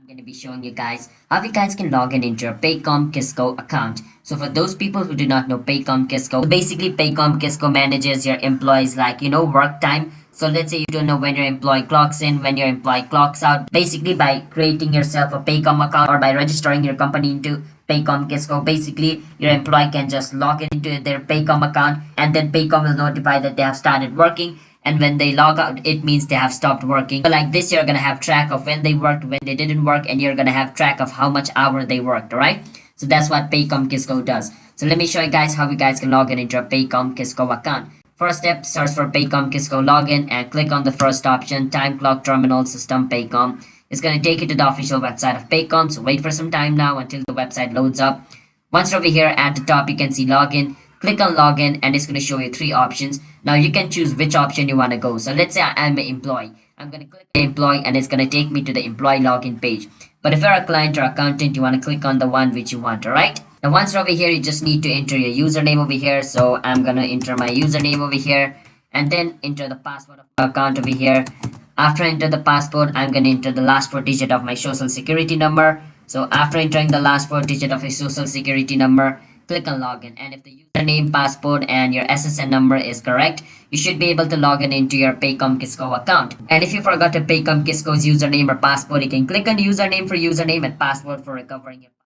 going to be showing you guys how you guys can log in into your Paycom 𝐘𝐸 account. So for those people who do not know Paycom 𝐘𝐸, basically Paycom 𝐘𝐸 manages your employees like work time. So let's say you don't know when your employee clocks in, when your employee clocks out. Basically by creating yourself a Paycom account or by registering your company into Paycom 𝐘𝐸, basically your employee can just log into their Paycom account and then Paycom will notify that they have started working, and when they log out it means they have stopped working. So like this, you're gonna have track of when they worked, when they didn't work, and you're gonna have track of how much hour they worked. All right, so that's what Paycom 𝐘𝐸 does. So let me show you guys how you guys can log in into a Paycom 𝐘𝐸 account. First step, search for Paycom 𝐘𝐸 login and click on the first option, time clock terminal system Paycom. It's going to take you to the official website of Paycom, so wait for some time now until the website loads up. Once over here at the top, you can see login. Click on login and it's going to show you three options. Now you can choose which option you want to go. So let's say I'm an employee. I'm going to click employee and it's going to take me to the employee login page. But if you're a client or accountant, you want to click on the one which you want, all right? Now once over here, you just need to enter your username over here. So I'm going to enter my username over here and then enter the password of my account over here. After I enter the password, I'm going to enter the last four digit of my social security number. So after entering the last four digit of a social security number, click on login. And if the username, password, and your SSN number is correct, you should be able to log in into your Paycom 𝐘𝐸 account. And if you forgot to Paycom 𝐘𝐸's username or password, you can click on username for username and password for recovering your